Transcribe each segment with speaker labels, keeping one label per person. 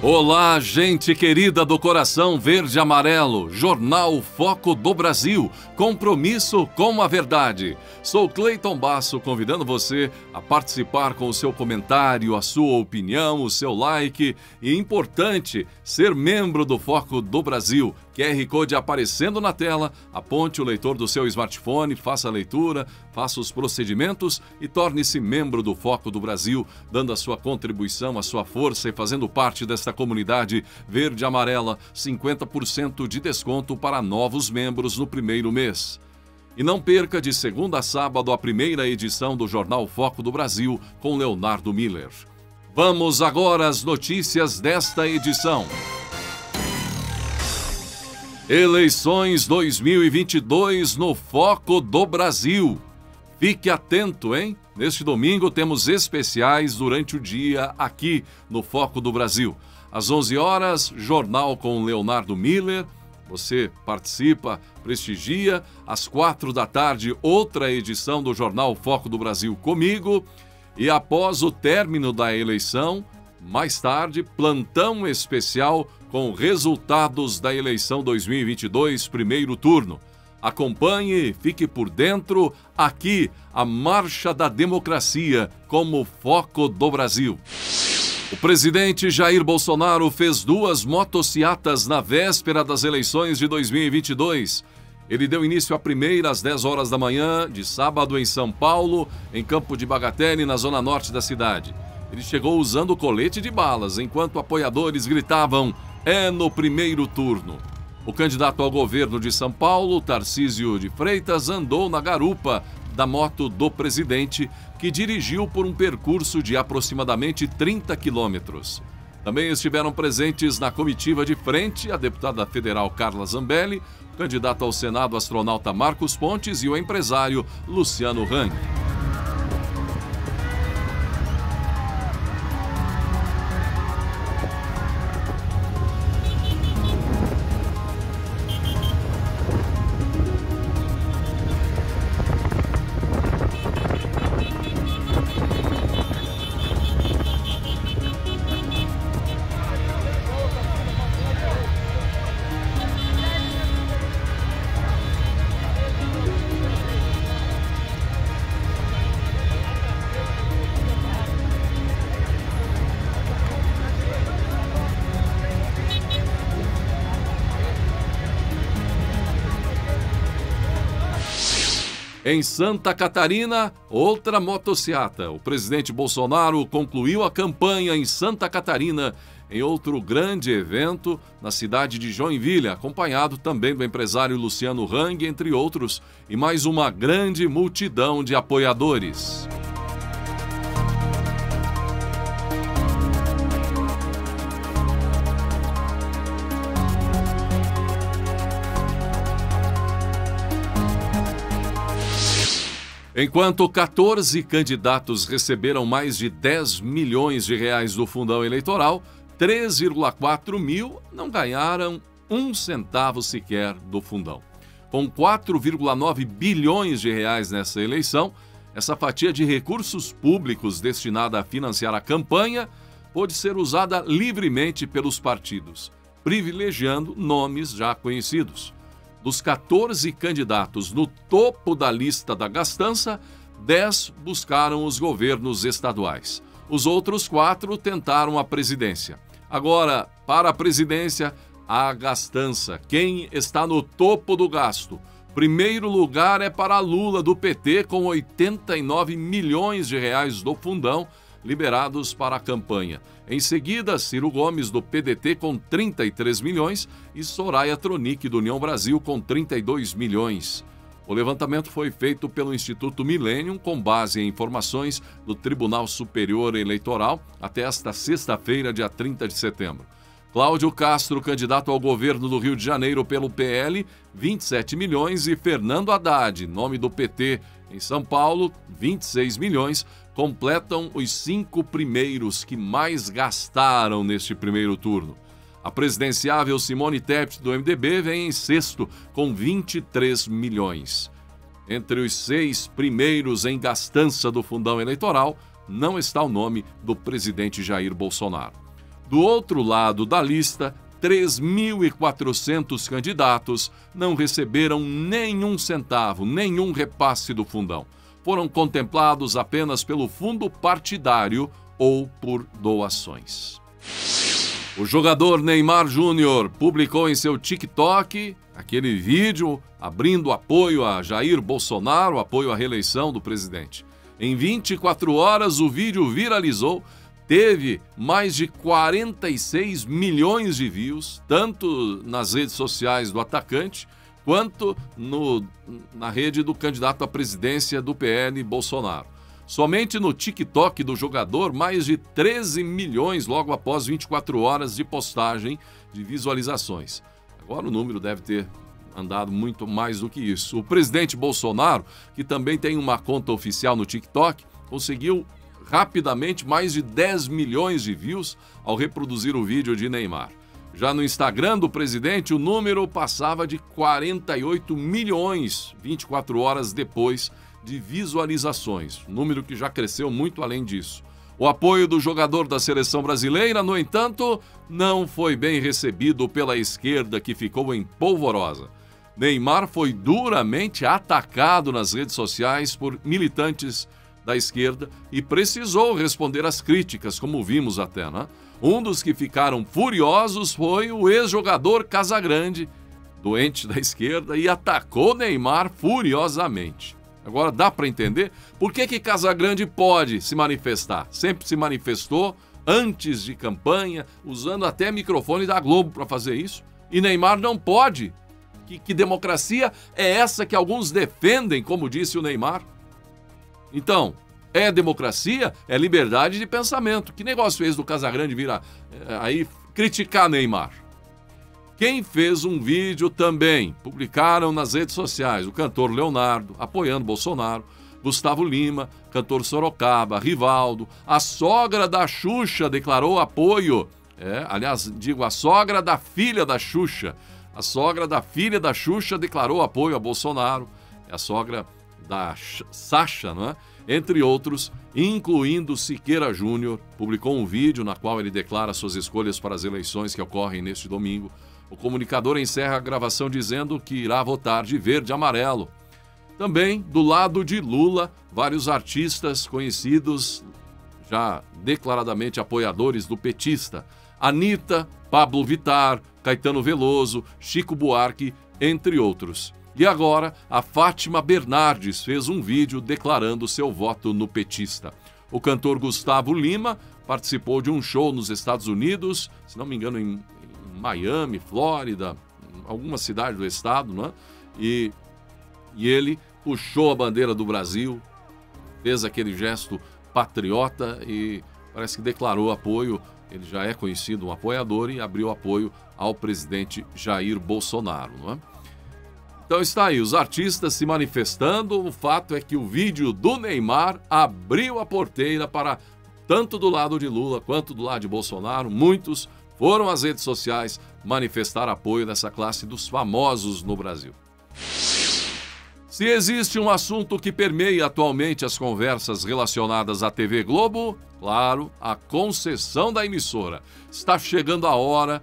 Speaker 1: Olá, gente querida do coração verde e amarelo, Jornal Foco do Brasil, compromisso com a verdade. Sou Cleiton Basso, convidando você a participar com o seu comentário, a sua opinião, o seu like. E importante, ser membro do Foco do Brasil. QR Code aparecendo na tela, aponte o leitor do seu smartphone, faça a leitura, faça os procedimentos e torne-se membro do Foco do Brasil, dando a sua contribuição, a sua força e fazendo parte desta comunidade verde e amarela, 50% de desconto para novos membros no primeiro mês. E não perca de segunda a sábado a primeira edição do Jornal Foco do Brasil com Leonardo Miller. Vamos agora às notícias desta edição. Eleições 2022 no Foco do Brasil. Fique atento, hein? Neste domingo temos especiais durante o dia aqui no Foco do Brasil. Às 11 horas, jornal com Leonardo Miller. Você participa, prestigia. Às 4 da tarde, outra edição do Jornal Foco do Brasil comigo. E após o término da eleição, mais tarde, plantão especial com resultados da eleição 2022, primeiro turno. Acompanhe, fique por dentro, aqui, a Marcha da Democracia, como Foco do Brasil. O presidente Jair Bolsonaro fez 2 motociatas na véspera das eleições de 2022. Ele deu início à primeira às 10 horas da manhã, de sábado, em São Paulo, em Campo de Bagatelle, na zona norte da cidade. Ele chegou usando colete de balas, enquanto apoiadores gritavam: "É no primeiro turno". O candidato ao governo de São Paulo, Tarcísio de Freitas, andou na garupa da moto do presidente, que dirigiu por um percurso de aproximadamente 30 quilômetros. Também estiveram presentes na comitiva de frente a deputada federal Carla Zambelli, o candidato ao Senado astronauta Marcos Pontes e o empresário Luciano Hang. Em Santa Catarina, outra motociata. O presidente Bolsonaro concluiu a campanha em Santa Catarina, em outro grande evento na cidade de Joinville, acompanhado também do empresário Luciano Hang, entre outros, e mais uma grande multidão de apoiadores. Enquanto 14 candidatos receberam mais de 10 milhões de reais do fundão eleitoral, 3,4 mil não ganharam um centavo sequer do fundão. Com 4,9 bilhões de reais nessa eleição, essa fatia de recursos públicos destinada a financiar a campanha pôde ser usada livremente pelos partidos, privilegiando nomes já conhecidos. Dos 14 candidatos no topo da lista da gastança, 10 buscaram os governos estaduais. Os outros 4 tentaram a presidência. Agora, para a presidência, a gastança. Quem está no topo do gasto? Primeiro lugar é para Lula, do PT, com 89 milhões de reais do fundão liberados para a campanha. Em seguida, Ciro Gomes, do PDT, com 33 milhões e Soraya Tronic, do União Brasil, com 32 milhões. O levantamento foi feito pelo Instituto Millennium com base em informações do Tribunal Superior Eleitoral até esta sexta-feira, dia 30 de setembro. Cláudio Castro, candidato ao governo do Rio de Janeiro pelo PL, 27 milhões e Fernando Haddad, nome do PT, em São Paulo, 26 milhões, completam os 5 primeiros que mais gastaram neste primeiro turno. A presidenciável Simone Tebet, do MDB, vem em sexto, com 23 milhões. Entre os 6 primeiros em gastança do fundão eleitoral, não está o nome do presidente Jair Bolsonaro. Do outro lado da lista, 3.400 candidatos não receberam nenhum centavo, nenhum repasse do fundão. Foram contemplados apenas pelo fundo partidário ou por doações. O jogador Neymar Júnior publicou em seu TikTok aquele vídeo abrindo apoio a Jair Bolsonaro, apoio à reeleição do presidente. Em 24 horas, o vídeo viralizou, teve mais de 46 milhões de views, tanto nas redes sociais do atacante, quanto na rede do candidato à presidência do PL, Bolsonaro. Somente no TikTok do jogador, mais de 13 milhões logo após 24 horas de postagem de visualizações. Agora o número deve ter andado muito mais do que isso. O presidente Bolsonaro, que também tem uma conta oficial no TikTok, conseguiu rapidamente mais de 10 milhões de views ao reproduzir o vídeo de Neymar. Já no Instagram do presidente, o número passava de 48 milhões 24 horas depois de visualizações, número que já cresceu muito além disso. O apoio do jogador da seleção brasileira, no entanto, não foi bem recebido pela esquerda, que ficou em polvorosa. Neymar foi duramente atacado nas redes sociais por militantes da esquerda e precisou responder às críticas, como vimos até, né? Um dos que ficaram furiosos foi o ex-jogador Casagrande, doente da esquerda, e atacou Neymar furiosamente. Agora dá para entender por que Casagrande pode se manifestar. Sempre se manifestou antes de campanha, usando até microfone da Globo para fazer isso. E Neymar não pode. Que democracia é essa que alguns defendem, como disse o Neymar? Então, é democracia? É liberdade de pensamento. Que negócio é esse do Casagrande vir aí criticar Neymar? Quem fez um vídeo também, publicaram nas redes sociais, o cantor Leonardo, apoiando Bolsonaro, Gustavo Lima, cantor Sorocaba, Rivaldo, a sogra da Xuxa declarou apoio, aliás, digo, a sogra da filha da Xuxa, a sogra da filha da Xuxa declarou apoio a Bolsonaro, a sogra da Sasha, não é? Entre outros, incluindo Siqueira Júnior, publicou um vídeo na qual ele declara suas escolhas para as eleições que ocorrem neste domingo. O comunicador encerra a gravação dizendo que irá votar de verde e amarelo. Também, do lado de Lula, vários artistas conhecidos, já declaradamente apoiadores do petista. Anitta, Pablo Vittar, Caetano Veloso, Chico Buarque, entre outros. E agora, a Fátima Bernardes fez um vídeo declarando seu voto no petista. O cantor Gustavo Lima participou de um show nos Estados Unidos, se não me engano, em Miami, Flórida, alguma cidade do estado, não é? E ele puxou a bandeira do Brasil, fez aquele gesto patriota e parece que declarou apoio. Ele já é conhecido um apoiador e abriu apoio ao presidente Jair Bolsonaro, não é? Então está aí, os artistas se manifestando. O fato é que o vídeo do Neymar abriu a porteira para, tanto do lado de Lula quanto do lado de Bolsonaro, muitos foram às redes sociais manifestar apoio dessa classe dos famosos no Brasil. Se existe um assunto que permeia atualmente as conversas relacionadas à TV Globo, claro, a concessão da emissora. Está chegando a hora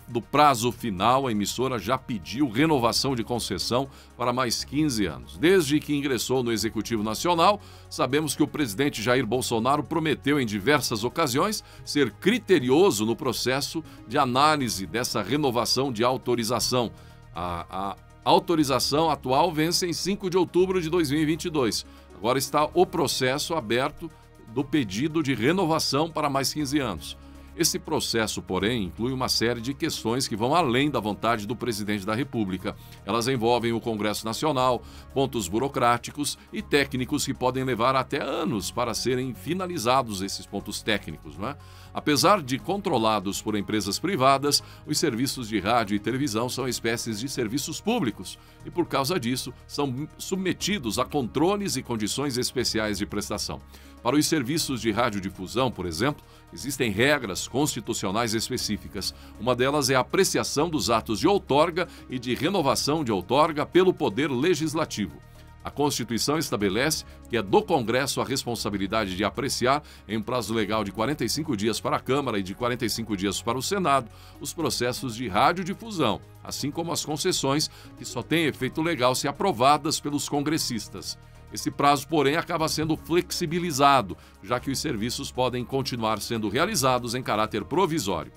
Speaker 1: do prazo final. A emissora já pediu renovação de concessão para mais 15 anos. Desde que ingressou no Executivo Nacional, sabemos que o presidente Jair Bolsonaro prometeu em diversas ocasiões ser criterioso no processo de análise dessa renovação de autorização. A autorização atual vence em 5 de outubro de 2022. Agora está o processo aberto do pedido de renovação para mais 15 anos. Esse processo, porém, inclui uma série de questões que vão além da vontade do presidente da República. Elas envolvem o Congresso Nacional, pontos burocráticos e técnicos que podem levar até anos para serem finalizados esses pontos técnicos, não é? Apesar de controlados por empresas privadas, os serviços de rádio e televisão são espécies de serviços públicos e, por causa disso, são submetidos a controles e condições especiais de prestação. Para os serviços de radiodifusão, por exemplo, existem regras constitucionais específicas. Uma delas é a apreciação dos atos de outorga e de renovação de outorga pelo Poder Legislativo. A Constituição estabelece que é do Congresso a responsabilidade de apreciar, em prazo legal de 45 dias para a Câmara e de 45 dias para o Senado, os processos de radiodifusão, assim como as concessões, que só têm efeito legal se aprovadas pelos congressistas. Esse prazo, porém, acaba sendo flexibilizado, já que os serviços podem continuar sendo realizados em caráter provisório.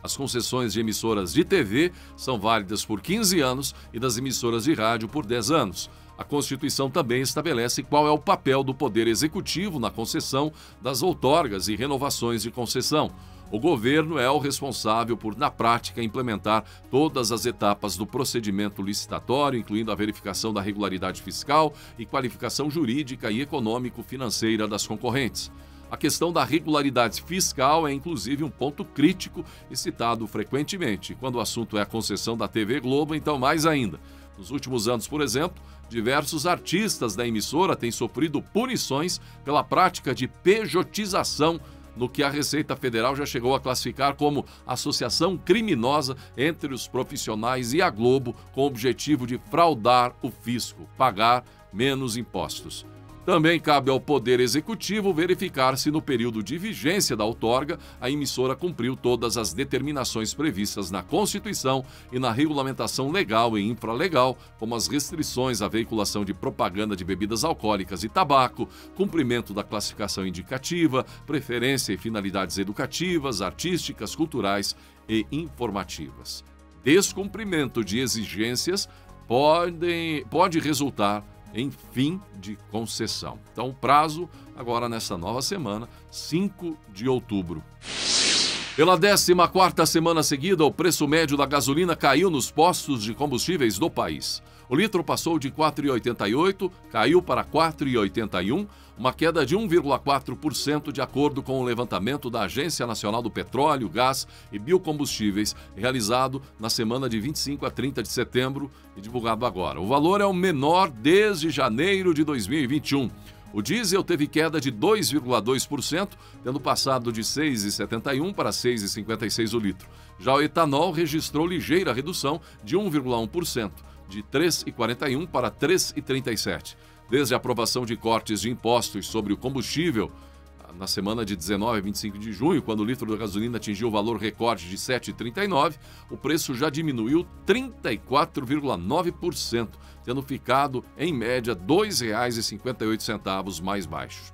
Speaker 1: As concessões de emissoras de TV são válidas por 15 anos e das emissoras de rádio por 10 anos. A Constituição também estabelece qual é o papel do Poder Executivo na concessão das outorgas e renovações de concessão. O governo é o responsável por, na prática, implementar todas as etapas do procedimento licitatório, incluindo a verificação da regularidade fiscal e qualificação jurídica e econômico-financeira das concorrentes. A questão da regularidade fiscal é, inclusive, um ponto crítico e citado frequentemente. Quando o assunto é a concessão da TV Globo, então mais ainda. Nos últimos anos, por exemplo, diversos artistas da emissora têm sofrido punições pela prática de pejotização, no que a Receita Federal já chegou a classificar como associação criminosa entre os profissionais e a Globo, com o objetivo de fraudar o fisco, pagar menos impostos. Também cabe ao Poder Executivo verificar se, no período de vigência da outorga, a emissora cumpriu todas as determinações previstas na Constituição e na regulamentação legal e infralegal, como as restrições à veiculação de propaganda de bebidas alcoólicas e tabaco, cumprimento da classificação indicativa, preferência e finalidades educativas, artísticas, culturais e informativas. Descumprimento de exigências pode resultar em fim de concessão. Então, o prazo, agora nessa nova semana, 5 de outubro. Pela 14ª semana seguida, o preço médio da gasolina caiu nos postos de combustíveis do país. O litro passou de R$ 4,88, caiu para R$ 4,81, uma queda de 1,4% de acordo com o levantamento da Agência Nacional do Petróleo, Gás e Biocombustíveis, realizado na semana de 25 a 30 de setembro e divulgado agora. O valor é o menor desde janeiro de 2021. O diesel teve queda de 2,2%, tendo passado de R$ 6,71 para R$ 6,56 o litro. Já o etanol registrou ligeira redução de 1,1%, de R$ 3,41 para R$ 3,37. Desde a aprovação de cortes de impostos sobre o combustível, na semana de 19 a 25 de junho, quando o litro da gasolina atingiu o valor recorde de R$ 7,39, o preço já diminuiu 34,9%, tendo ficado, em média, R$ 2,58 mais baixo.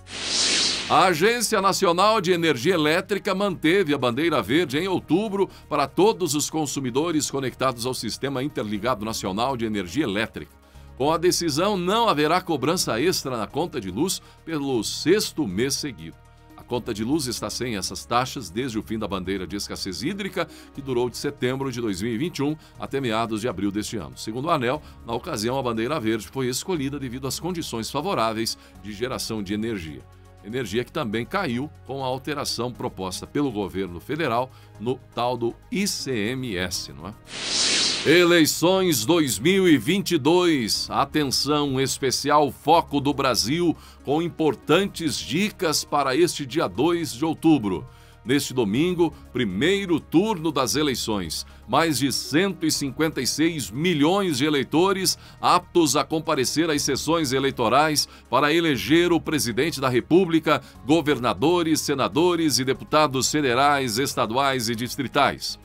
Speaker 1: A Agência Nacional de Energia Elétrica manteve a bandeira verde em outubro para todos os consumidores conectados ao Sistema Interligado Nacional de Energia Elétrica. Com a decisão, não haverá cobrança extra na conta de luz pelo 6º mês seguido. A conta de luz está sem essas taxas desde o fim da bandeira de escassez hídrica, que durou de setembro de 2021 até meados de abril deste ano. Segundo o ANEEL, na ocasião, a bandeira verde foi escolhida devido às condições favoráveis de geração de energia. Energia que também caiu com a alteração proposta pelo governo federal no tal do ICMS, não é? Eleições 2022. Atenção especial, foco do Brasil, com importantes dicas para este dia 2 de outubro. Neste domingo, primeiro turno das eleições. Mais de 156 milhões de eleitores aptos a comparecer às sessões eleitorais para eleger o presidente da República, governadores, senadores e deputados federais, estaduais e distritais.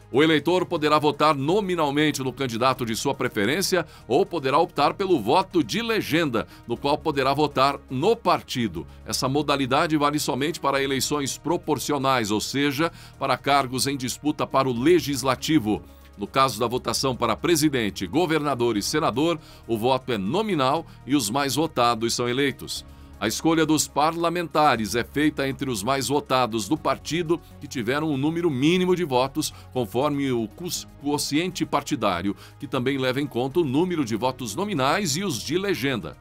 Speaker 1: O eleitor poderá votar nominalmente no candidato de sua preferência ou poderá optar pelo voto de legenda, no qual poderá votar no partido. Essa modalidade vale somente para eleições proporcionais, ou seja, para cargos em disputa para o legislativo. No caso da votação para presidente, governador e senador, o voto é nominal e os mais votados são eleitos. A escolha dos parlamentares é feita entre os mais votados do partido que tiveram um número mínimo de votos, conforme o quociente partidário, que também leva em conta o número de votos nominais e os de legenda.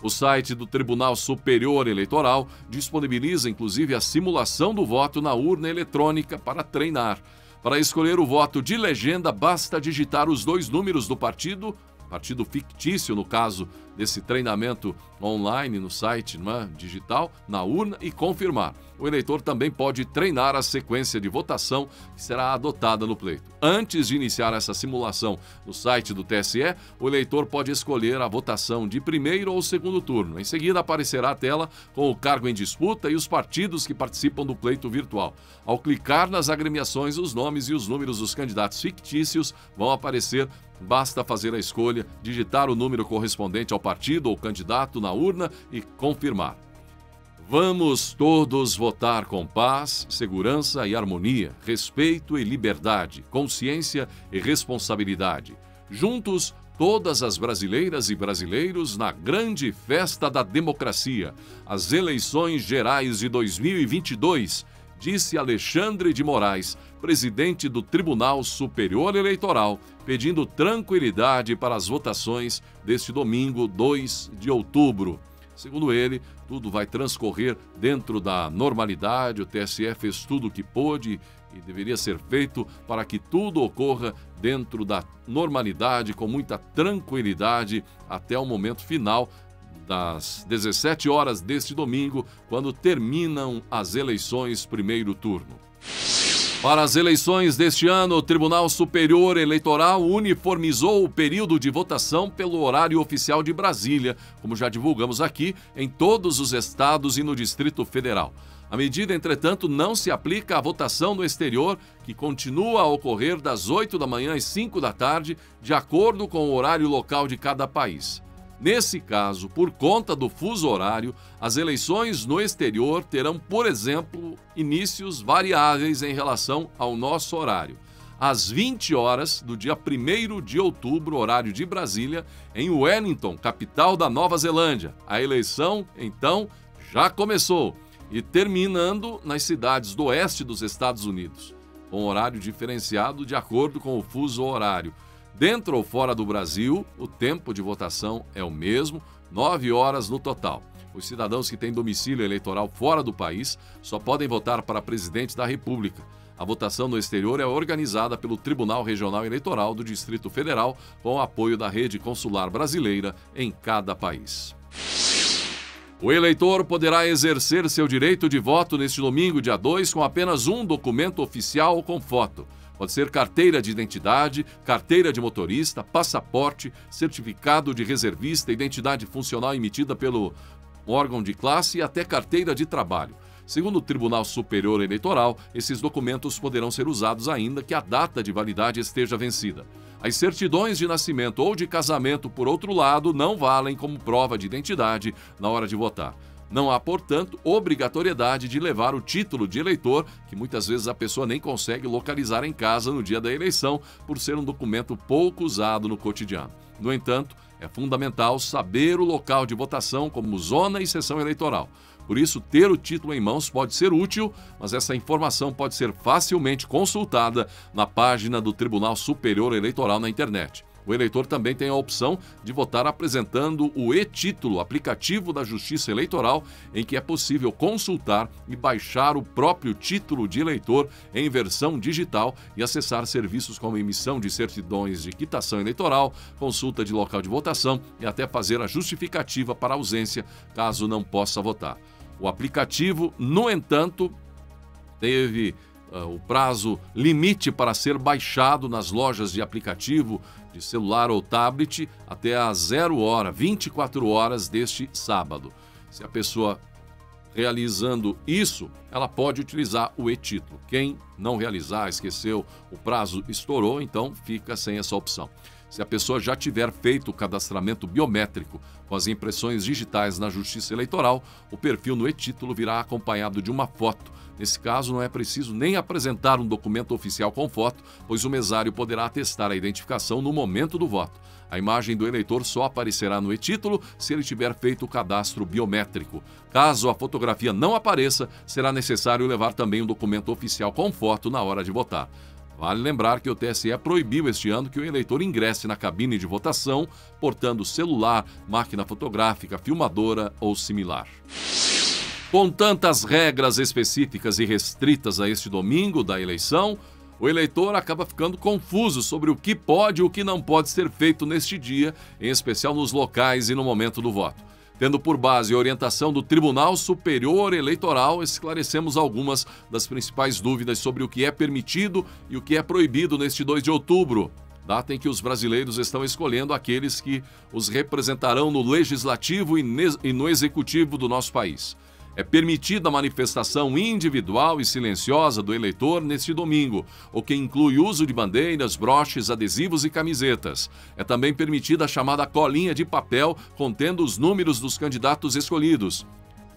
Speaker 1: O site do Tribunal Superior Eleitoral disponibiliza, inclusive, a simulação do voto na urna eletrônica para treinar. Para escolher o voto de legenda, basta digitar os 2 números do partido partido fictício no caso desse treinamento online no site, digital, na urna e confirmar. O eleitor também pode treinar a sequência de votação que será adotada no pleito. Antes de iniciar essa simulação no site do TSE, o eleitor pode escolher a votação de primeiro ou segundo turno. Em seguida, aparecerá a tela com o cargo em disputa e os partidos que participam do pleito virtual. Ao clicar nas agremiações, os nomes e os números dos candidatos fictícios vão aparecer. Basta fazer a escolha, digitar o número correspondente ao partido ou candidato na urna e confirmar. Vamos todos votar com paz, segurança e harmonia, respeito e liberdade, consciência e responsabilidade. Juntos, todas as brasileiras e brasileiros na grande festa da democracia, as eleições gerais de 2022, disse Alexandre de Moraes, presidente do Tribunal Superior Eleitoral, pedindo tranquilidade para as votações deste domingo, 2 de outubro. Segundo ele, tudo vai transcorrer dentro da normalidade. O TSE fez tudo o que pôde e deveria ser feito para que tudo ocorra dentro da normalidade, com muita tranquilidade, até o momento final das 17 horas deste domingo, quando terminam as eleições primeiro turno. Para as eleições deste ano, o Tribunal Superior Eleitoral uniformizou o período de votação pelo horário oficial de Brasília, como já divulgamos aqui, em todos os estados e no Distrito Federal. A medida, entretanto, não se aplica à votação no exterior, que continua a ocorrer das 8 da manhã às 5 da tarde, de acordo com o horário local de cada país. Nesse caso, por conta do fuso horário, as eleições no exterior terão, por exemplo, inícios variáveis em relação ao nosso horário. Às 20 horas do dia 1º de outubro, horário de Brasília, em Wellington, capital da Nova Zelândia. A eleição, então, já começou e terminando nas cidades do oeste dos Estados Unidos, com horário diferenciado de acordo com o fuso horário. Dentro ou fora do Brasil, o tempo de votação é o mesmo, 9 horas no total. Os cidadãos que têm domicílio eleitoral fora do país só podem votar para presidente da República. A votação no exterior é organizada pelo Tribunal Regional Eleitoral do Distrito Federal, com o apoio da rede consular brasileira em cada país. O eleitor poderá exercer seu direito de voto neste domingo, dia 2, com apenas um documento oficial com foto. Pode ser carteira de identidade, carteira de motorista, passaporte, certificado de reservista, identidade funcional emitida pelo órgão de classe e até carteira de trabalho. Segundo o Tribunal Superior Eleitoral, esses documentos poderão ser usados ainda que a data de validade esteja vencida. As certidões de nascimento ou de casamento, por outro lado, não valem como prova de identidade na hora de votar. Não há, portanto, obrigatoriedade de levar o título de eleitor, que muitas vezes a pessoa nem consegue localizar em casa no dia da eleição, por ser um documento pouco usado no cotidiano. No entanto, é fundamental saber o local de votação como zona e seção eleitoral. Por isso, ter o título em mãos pode ser útil, mas essa informação pode ser facilmente consultada na página do Tribunal Superior Eleitoral na internet. O eleitor também tem a opção de votar apresentando o e-título, aplicativo da Justiça Eleitoral, em que é possível consultar e baixar o próprio título de eleitor em versão digital e acessar serviços como emissão de certidões de quitação eleitoral, consulta de local de votação e até fazer a justificativa para ausência, caso não possa votar. O aplicativo, no entanto, teve o prazo limite para ser baixado nas lojas de aplicativo de celular ou tablet até às 0 hora, 24 horas deste sábado. Se a pessoa realizando isso, ela pode utilizar o e-título. Quem não realizar, esqueceu, o prazo estourou, então fica sem essa opção. Se a pessoa já tiver feito o cadastramento biométrico com as impressões digitais na Justiça Eleitoral, o perfil no e-título virá acompanhado de uma foto. Nesse caso, não é preciso nem apresentar um documento oficial com foto, pois o mesário poderá atestar a identificação no momento do voto. A imagem do eleitor só aparecerá no e-título se ele tiver feito o cadastro biométrico. Caso a fotografia não apareça, será necessário levar também um documento oficial com foto na hora de votar. Vale lembrar que o TSE proibiu este ano que o eleitor ingresse na cabine de votação portando celular, máquina fotográfica, filmadora ou similar. Com tantas regras específicas e restritas a este domingo da eleição, o eleitor acaba ficando confuso sobre o que pode e o que não pode ser feito neste dia, em especial nos locais e no momento do voto. Tendo por base a orientação do Tribunal Superior Eleitoral, esclarecemos algumas das principais dúvidas sobre o que é permitido e o que é proibido neste 2 de outubro, data em que os brasileiros estão escolhendo aqueles que os representarão no Legislativo e no Executivo do nosso país. É permitida a manifestação individual e silenciosa do eleitor neste domingo, o que inclui uso de bandeiras, broches, adesivos e camisetas. É também permitida a chamada colinha de papel contendo os números dos candidatos escolhidos.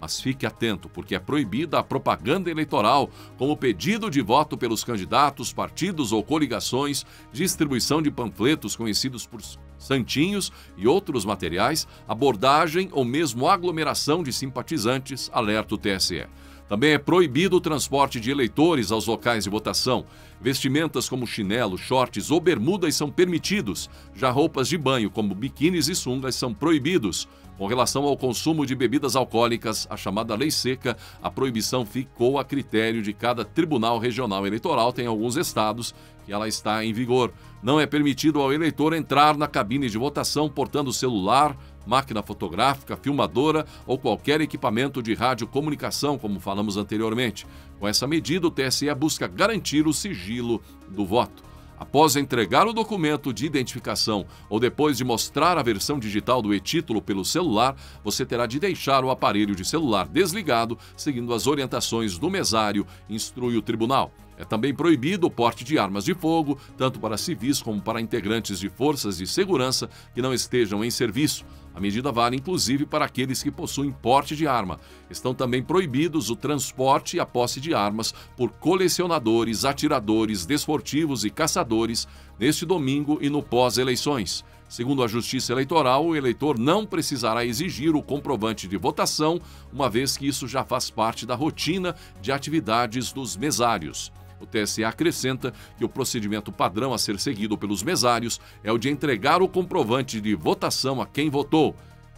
Speaker 1: Mas fique atento, porque é proibida a propaganda eleitoral, como pedido de voto pelos candidatos, partidos ou coligações, distribuição de panfletos conhecidos por santinhos e outros materiais, abordagem ou mesmo aglomeração de simpatizantes, alerta o TSE. Também é proibido o transporte de eleitores aos locais de votação. Vestimentas como chinelo, shorts ou bermudas são permitidos. Já roupas de banho, como biquínis e sungas, são proibidos. Com relação ao consumo de bebidas alcoólicas, a chamada lei seca, a proibição ficou a critério de cada Tribunal Regional Eleitoral. Tem alguns estados que ela está em vigor. Não é permitido ao eleitor entrar na cabine de votação portando celular, máquina fotográfica, filmadora ou qualquer equipamento de radiocomunicação, como falamos anteriormente. Com essa medida, o TSE busca garantir o sigilo do voto. Após entregar o documento de identificação ou depois de mostrar a versão digital do e-título pelo celular, você terá de deixar o aparelho de celular desligado, seguindo as orientações do mesário, instrui o tribunal. É também proibido o porte de armas de fogo, tanto para civis como para integrantes de forças de segurança que não estejam em serviço. A medida vale inclusive para aqueles que possuem porte de arma. Estão também proibidos o transporte e a posse de armas por colecionadores, atiradores, desportivos e caçadores neste domingo e no pós-eleições. Segundo a Justiça Eleitoral, o eleitor não precisará exigir o comprovante de votação, uma vez que isso já faz parte da rotina de atividades dos mesários. O TSE acrescenta que o procedimento padrão a ser seguido pelos mesários é o de entregar o comprovante de votação a quem votou.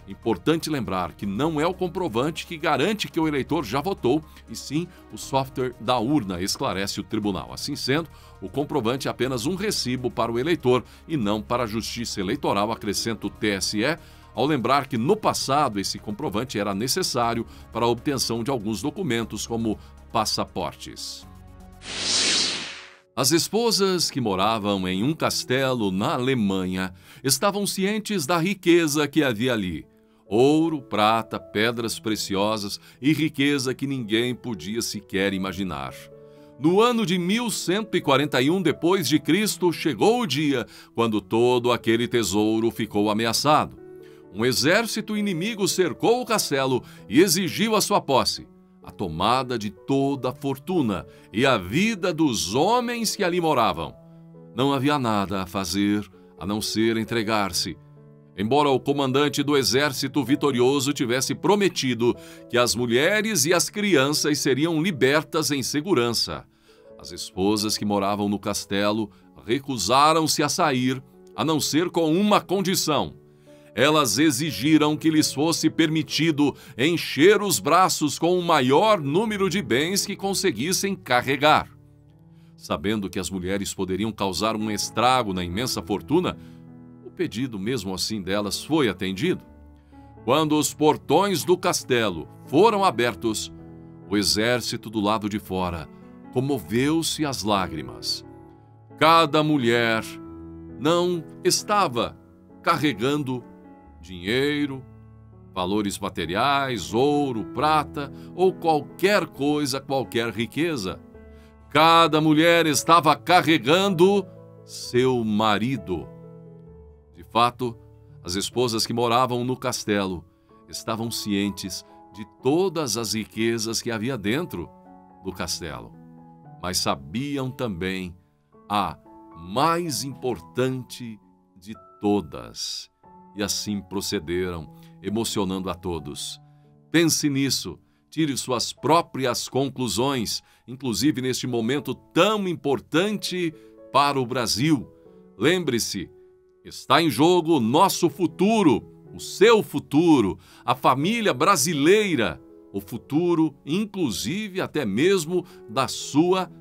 Speaker 1: Importante lembrar que não é o comprovante que garante que o eleitor já votou, e sim o software da urna, esclarece o tribunal. Assim sendo, o comprovante é apenas um recibo para o eleitor e não para a Justiça Eleitoral, acrescenta o TSE, ao lembrar que no passado esse comprovante era necessário para a obtenção de alguns documentos, como passaportes. As esposas que moravam em um castelo na Alemanha estavam cientes da riqueza que havia ali. Ouro, prata, pedras preciosas e riqueza que ninguém podia sequer imaginar. No ano de 1141 d.C., chegou o dia quando todo aquele tesouro ficou ameaçado. Um exército inimigo cercou o castelo e exigiu a sua posse, a tomada de toda a fortuna e a vida dos homens que ali moravam. Não havia nada a fazer a não ser entregar-se. Embora o comandante do exército vitorioso tivesse prometido que as mulheres e as crianças seriam libertas em segurança, as esposas que moravam no castelo recusaram-se a sair, a não ser com uma condição. Elas exigiram que lhes fosse permitido encher os braços com o maior número de bens que conseguissem carregar. Sabendo que as mulheres poderiam causar um estrago na imensa fortuna, o pedido mesmo assim delas foi atendido. Quando os portões do castelo foram abertos, o exército do lado de fora comoveu-se às lágrimas. Cada mulher não estava carregando dinheiro, valores materiais, ouro, prata ou qualquer coisa, qualquer riqueza. Cada mulher estava carregando seu marido. De fato, as esposas que moravam no castelo estavam cientes de todas as riquezas que havia dentro do castelo, mas sabiam também a mais importante de todas. E assim procederam, emocionando a todos. Pense nisso, tire suas próprias conclusões, inclusive neste momento tão importante para o Brasil. Lembre-se, está em jogo o nosso futuro, o seu futuro, a família brasileira, o futuro, inclusive até mesmo da sua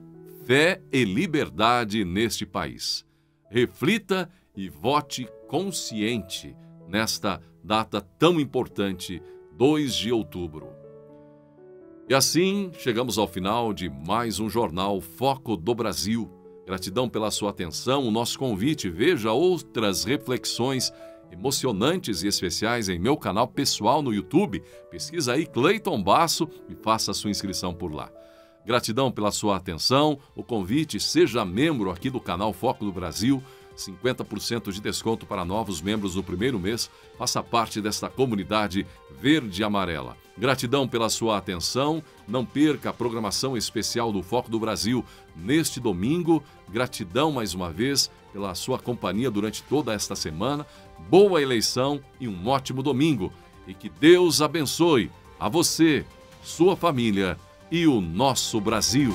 Speaker 1: fé e liberdade neste país. Reflita e vote consciente nesta data tão importante, 2 de outubro. E assim, chegamos ao final de mais um jornal Foco do Brasil. Gratidão pela sua atenção, o nosso convite, veja outras reflexões emocionantes e especiais em meu canal pessoal no YouTube. Pesquisa aí Cleiton Basso e faça a sua inscrição por lá. Gratidão pela sua atenção, o convite, seja membro aqui do canal Foco do Brasil, 50% de desconto para novos membros no primeiro mês, faça parte desta comunidade verde e amarela. Gratidão pela sua atenção, não perca a programação especial do Foco do Brasil neste domingo. Gratidão mais uma vez pela sua companhia durante toda esta semana. Boa eleição e um ótimo domingo. E que Deus abençoe a você, sua família e o nosso Brasil.